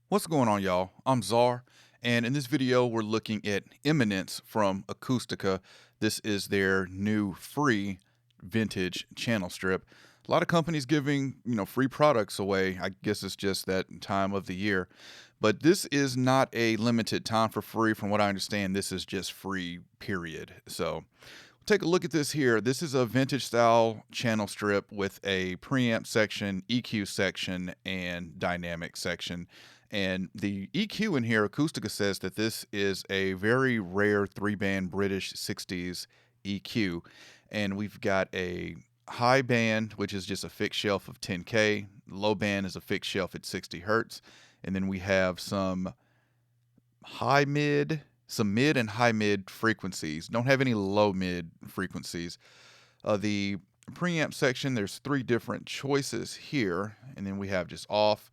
What's going on, y'all? I'm Czar, and in this video, we're looking at Eminence from Acustica. This is their new free vintage channel strip. A lot of companies giving, free products away. I guess it's just that time of the year. But this is not a limited time for free. From what I understand, this is just free, period. So take a look at this here. This is a vintage style channel strip with a preamp section, EQ section, and dynamic section. And the EQ in here, Acustica says that this is a very rare 3-band British 60s EQ. And we've got a high band, which is just a fixed shelf of 10K. Low band is a fixed shelf at 60 hertz. And then we have some mid and high mid frequencies. Don't have any low mid frequencies. The preamp section, there's 3 different choices here, and then we have just off.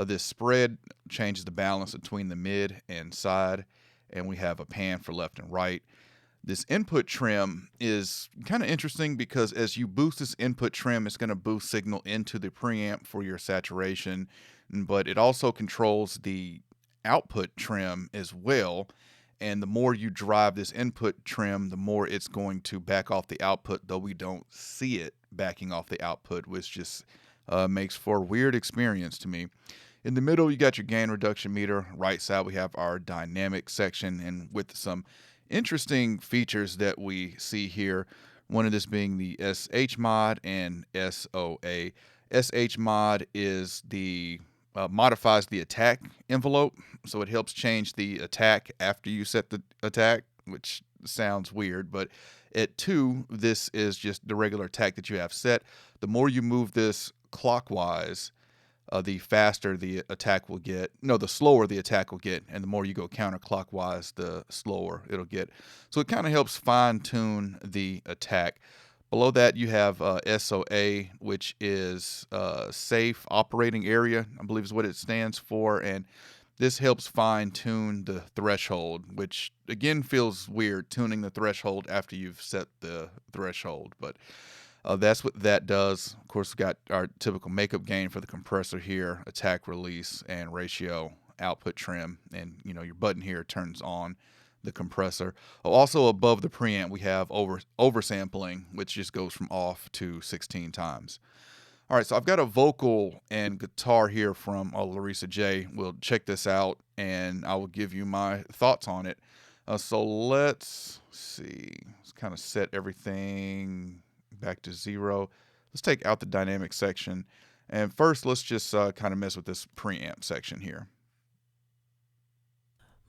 This spread changes the balance between the mid and side, and we have a pan for left and right. This input trim is kind of interesting because as you boost this input trim, it's going to boost signal into the preamp for your saturation, but it also controls the output trim as well. And the more you drive this input trim, the more it's going to back off the output, though we don't see it backing off the output, which just makes for a weird experience to me. In the middle, you got your gain reduction meter. Right side, we have our dynamic section, and with some interesting features that we see here. One of this being the SH mod and SOA. SH mod is the modifies the attack envelope, so it helps change the attack after you set the attack, which sounds weird, but at 2, this is just the regular attack that you have set. The more you move this clockwise, the faster the attack will get. No, the slower the attack will get, and the more you go counterclockwise, the slower it'll get. So it kind of helps fine-tune the attack. Below that, you have SOA, which is Safe Operating Area, I believe is what it stands for, and this helps fine-tune the threshold, which, again, feels weird, tuning the threshold after you've set the threshold, but that's what that does. Of course, we've got our typical makeup gain for the compressor here, attack release, and ratio output trim. And, your button here turns on the compressor. Also above the preamp, we have oversampling, which just goes from off to 16 times. All right, so I've got a vocal and guitar here from Larissa J. We'll check this out, and I will give you my thoughts on it. So let's see. Let's kind of set everything back to 0. Let's take out the dynamic section. And first, let's just kind of mess with this preamp section here.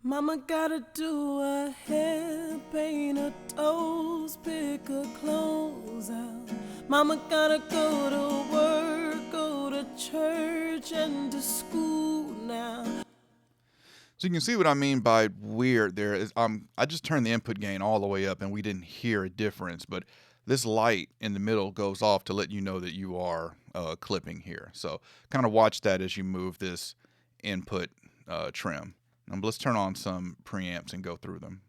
Mama gotta do her hair, paint her toes, pick her clothes out. Mama gotta go to work, go to church and to school now. So you can see what I mean by weird there. I just turned the input gain all the way up and we didn't hear a difference, but this light in the middle goes off to let you know that you are clipping here. So kind of watch that as you move this input trim. Let's turn on some preamps and go through them.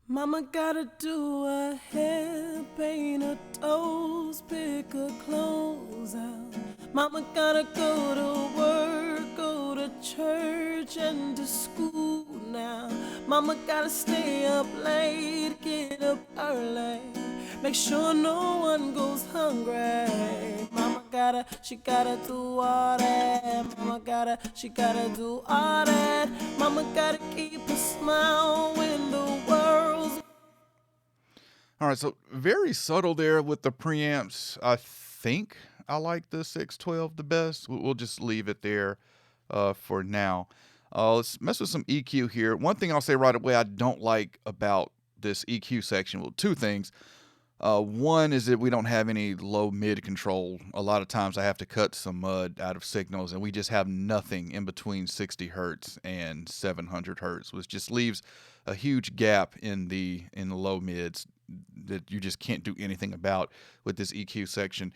Mama gotta do her hair, paint her toes, pick her clothes out. Mama gotta go to work, go to church and to school now. Mama gotta stay up late, get up early, make sure no one goes hungry. She gotta do all that. She gotta do all that. Mama gotta keep a smile when the world's. All right, so very subtle there with the preamps. I think I like the 612 the best. We'll just leave it there for now. Let's mess with some EQ here. One thing I'll say right away I don't like about this EQ section, well, 2 things. One is that we don't have any low mid control. A lot of times I have to cut some mud out of signals, and we just have nothing in between 60 hertz and 700 hertz, which just leaves a huge gap in the low mids that you just can't do anything about with this EQ section.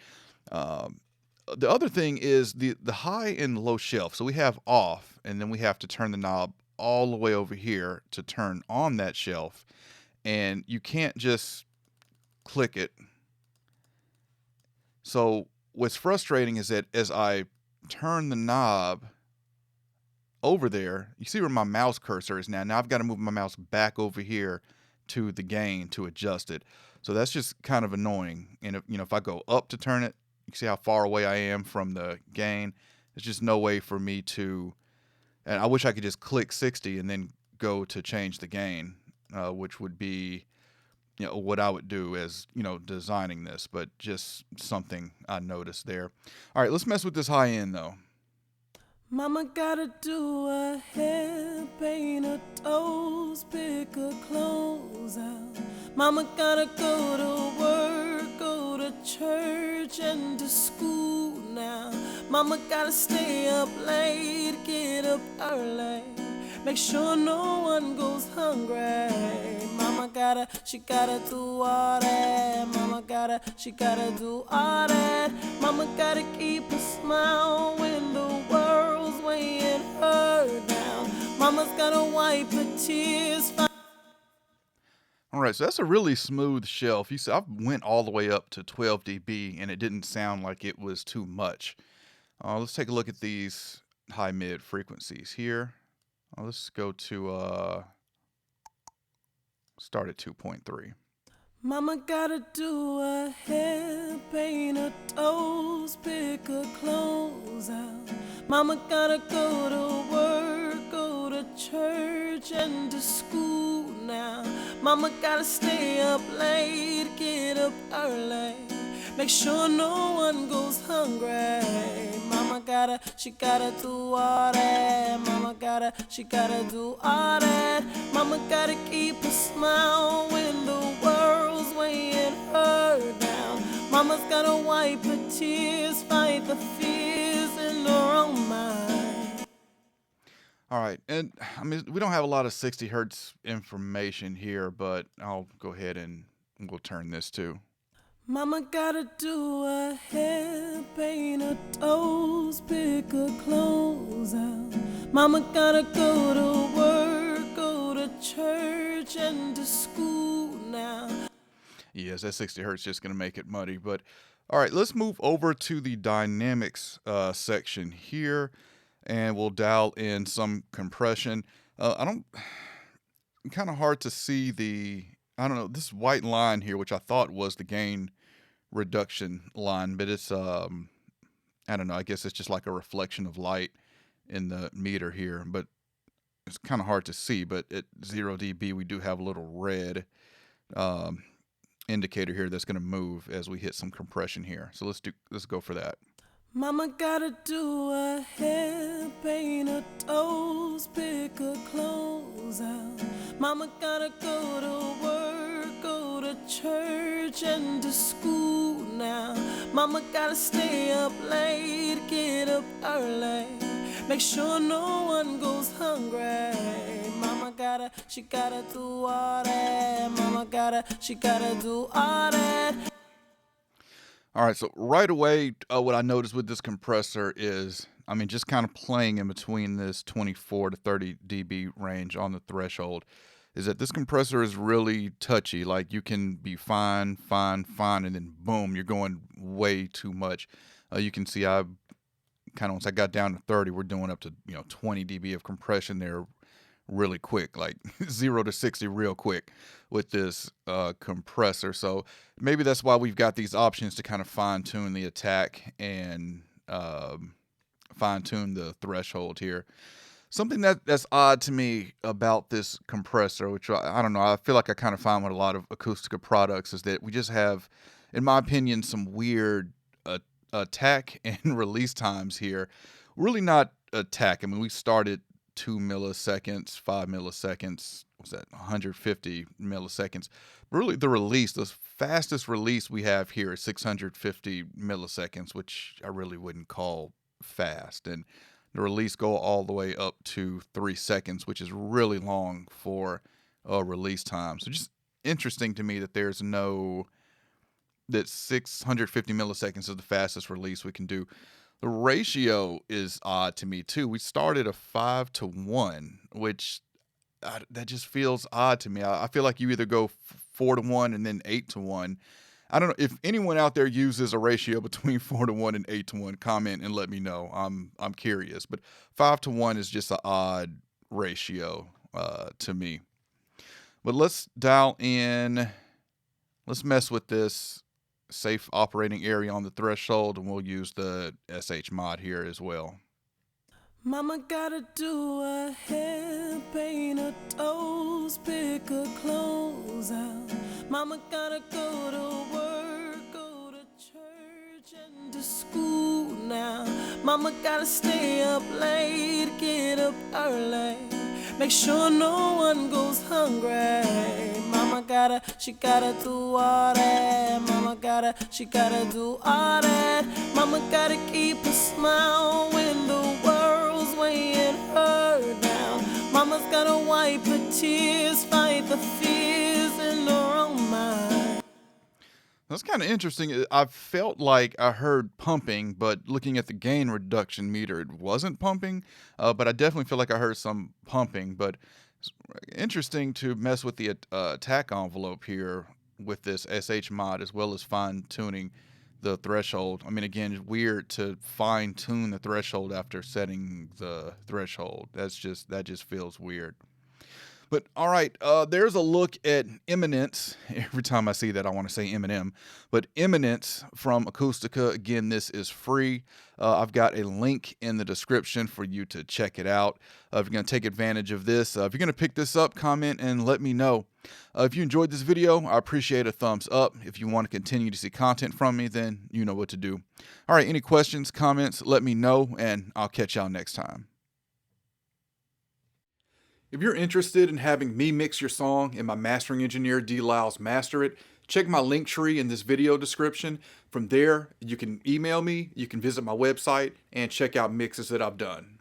The other thing is the high and low shelf. So we have off, and then we have to turn the knob all the way over here to turn on that shelf, and you can't just click it. So what's frustrating is that as I turn the knob, over there, you see where my mouse cursor is now. Now I've got to move my mouse back over here to the gain to adjust it. So that's just kind of annoying. And if I go up to turn it, you see how far away I am from the gain. There's just no way for me to, and I wish I could just click 60 and then go to change the gain, which would be, what I would do as, designing this, but just something I noticed there. All right, let's mess with this high end though. Mama gotta do her hair, paint her toes, pick her clothes out. Mama gotta go to work, go to church and to school now. Mama gotta stay up late, get up early, make sure no one goes hungry. She gotta do all that. She gotta do all that. Mama gotta keep a smile when the world's weighing her down. Mama's gotta wipe the tears. All right, so that's a really smooth shelf. You see, I went all the way up to 12 dB, and it didn't sound like it was too much. Let's take a look at these high mid frequencies here. Let's go to start at 2.3. Mama gotta do her hair, paint her toes, pick her clothes out. Mama gotta go to work, go to church and to school now. Mama gotta stay up late, get up early, make sure no one goes hungry. She gotta do all that. She gotta do all that. Mama gotta keep a smile when the world's weighing her down. Mama's gotta wipe her tears, fight the fears in her own mind. All right, and I mean, we don't have a lot of 60 hertz information here, but I'll go ahead and we'll turn this too. Mama gotta do her hair, paint her toes, pick her clothes out. Mama gotta go to work, go to church and to school now. Yes, that 60 hertz just going to make it muddy. But all right, let's move over to the dynamics section here, and we'll dial in some compression. Kind of hard to see I don't know, this white line here, which I thought was the gain reduction line, but it's I don't know, I guess it's just like a reflection of light in the meter here, but it's kind of hard to see. But at 0 dB we do have a little red indicator here that's going to move as we hit some compression here. So let's go for that. Mama gotta do her hair, paint her toes, pick her clothes out. Mama gotta go to work, go to church and to school now. Mama gotta stay up late, get up early, make sure no one goes hungry. She gotta do all that. She gotta do all that. All right, so right away, what I noticed with this compressor is, I mean, just kind of playing in between this 24 to 30 dB range on the threshold, is that this compressor is really touchy. Like, you can be fine, and then boom, you're going way too much. You can see I kind of, once I got down to 30, we're doing up to 20 dB of compression there really quick, like 0 to 60 real quick with this compressor. So maybe that's why we've got these options to kind of fine tune the attack and fine tune the threshold here. Something that's odd to me about this compressor, which I don't know, I feel like I kind of find with a lot of Acustica products, is that we just have, in my opinion, some weird attack and release times here. Really not attack. I mean, we started 2 milliseconds, 5 milliseconds, what's that, 150 milliseconds. But really, the release, the fastest release we have here is 650 milliseconds, which I really wouldn't call fast. And the release go all the way up to 3 seconds, which is really long for release time. So just interesting to me that that 650 milliseconds is the fastest release we can do. The ratio is odd to me too. We started a 5-to-1, which that just feels odd to me. I feel like you either go 4-to-1 and then 8-to-1. I don't know if anyone out there uses a ratio between 4-1 and 8-1. Comment and let me know. I'm curious, but 5-1 is just an odd ratio to me. But let's dial in. Let's mess with this safe operating area on the threshold, and we'll use the SH mod here as well. Mama gotta do her hair, paint her toes, pick her clothes out. Mama gotta go to work, go to church and to school now. Mama gotta stay up late, get up early, make sure no one goes hungry. She gotta do all that. She gotta do all that. Mama gotta keep a smile when the world's weighing her down. Mama's gotta wipe her tears, fight the fears in her own mind. That's kind of interesting. I felt like I heard pumping, but looking at the gain reduction meter, it wasn't pumping. But I definitely feel like I heard some pumping. But it's interesting to mess with the attack envelope here with this SH mod, as well as fine tuning the threshold. I mean, again, it's weird to fine tune the threshold after setting the threshold. That just feels weird. But all right, there's a look at Eminence. Every time I see that, I want to say Eminem. But Eminence from Acustica. Again, this is free. I've got a link in the description for you to check it out. If you're going to take advantage of this, if you're going to pick this up, comment and let me know. If you enjoyed this video, I appreciate a thumbs up. If you want to continue to see content from me, then you know what to do. All right, any questions, comments, let me know, and I'll catch y'all next time. If you're interested in having me mix your song and my mastering engineer D. Lyles master it, check my link tree in this video description. From there, you can email me, you can visit my website, and check out mixes that I've done.